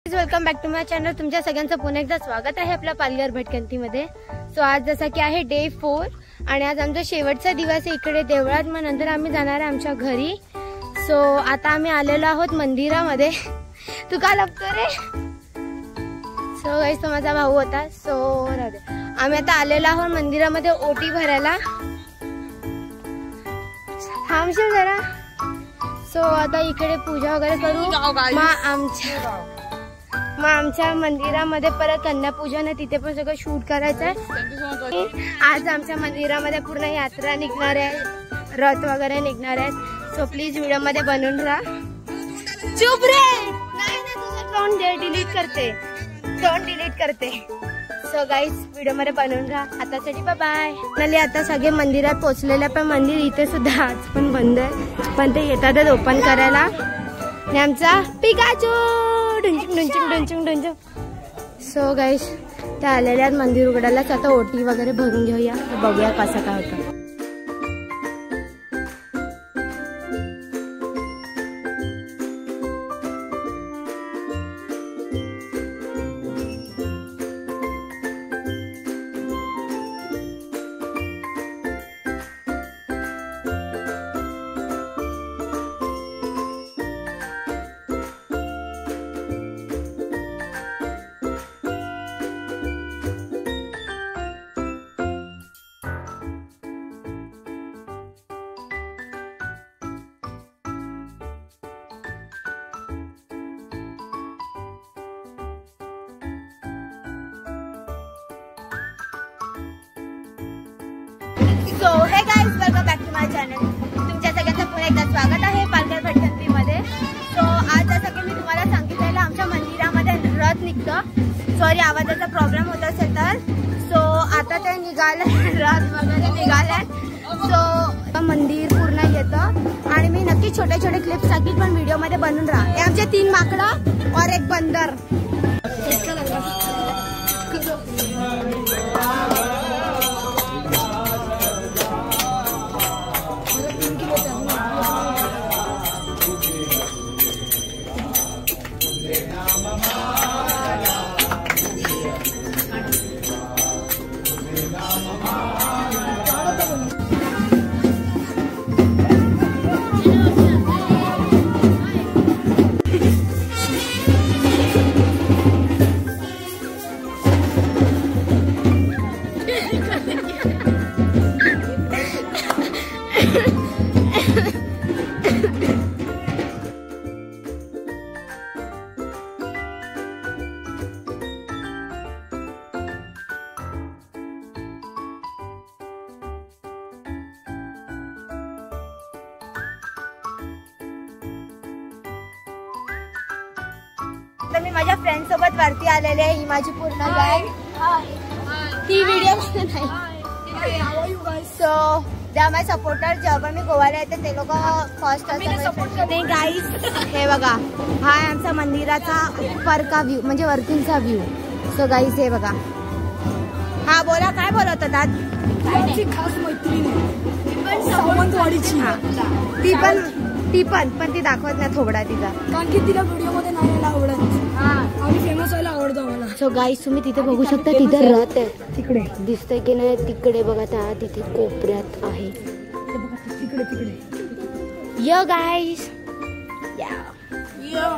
Welcome back to my channel. तुमच्या सगळ्यांचं पुन्हा एकदा स्वागत आहे आपल्या पालघर भटकंतीमध्ये. सो आज जसा की आहे डे 4 आणि आज आमचा शेवटचा दिवस आहे इकडे देवळात. मग नंतर आम्ही जाणार आहे आमच्या घरी. सो आता आम्ही आलेलो आहोत मंदिरामध्ये. तू का लपतो रे? सो गाईस तो माझा भाऊ होता. सो आम्ही आता आलेलो आहोत मंदिरामध्ये ओटी भरायला. थांबशील जरा. सो आता इकडे पूजा वगैरे करू. मग आमच्या मंदिरामध्ये परत कन्यापूजन आहे, तिथे पण सगळं शूट करायचं आहे. आज आमच्या मंदिरामध्ये पूर्ण यात्रा निघणार आहे, रथ वगैरे निघणार आहेत. सो प्लीज व्हिडिओ मध्ये बनवून राहा. चुप रे, नाही तुझं तोंड डिलीट करते. सो गाईज व्हिडिओ मध्ये बनवून राहा. आतासाठी बाय बाय. नली आता सगळे मंदिरात पोहोचलेले, पण मंदिर इथे सुद्धा आज पण बंद आहे, पण ते येतात ओपन करायला. आणि आमचा पिकाचू डुंचुंग. सो गाईज ते आलेल्या मंदिर उघडायला. आता ओटी वगैरे भरून घेऊया, बघूया कसं काय होतं. So hey guys, welcome back to my channel. तुमच्या सगळ्यांचं पुन्हा एकदा स्वागत आहे पालघर भटकंतीमध्ये. सो आज जसं की मी तुम्हाला सांगितलेलं, आमच्या मंदिरामध्ये रथ निघतं. सॉरी आवाजाचा प्रॉब्लेम होत असेल तर. सो आता ते निघाले, रथ वगैरे निघाले. सो मंदिर पूर्ण येतं आणि मी नक्की छोटे छोटे क्लिप्स टाकील, पण व्हिडिओमध्ये बनवून राहा. हे आमचे 3 माकडं और एक बंदर. मी माझ्या फ्रेंड सोबत वरती आलेले आहे. ही माझी पूर्ण गँग. ही व्हिडिओ नाही. सो द्या माय सपोर्टर. जेव्हा मी गोव्याला येते ते लोक फर्स्ट असतात. गाईज हे बघा, हा आमचा मंदिराचा उपरचा व्ह्यू, म्हणजे वरतीचा व्ह्यू. सो गाईज हे बघा. हा बोला, काय बोलत होतात? खास मैत्रीण सावंतवाडीची. ती पण ती दाखवत नाही थोबडा तिचा, कारण की तिला व्हिडिओ मध्ये नाही यायला आवडत. आम्ही फेमस व्हायला आवडतो आम्हाला. सो गाईस तुम्ही तिथे बघू शकता, तिथे रथ आहे. तिकडे दिसतंय की नाही? तिकडे बघा, त्या तिथे कोपऱ्यात आहे. तिकडे यो गाईस, यो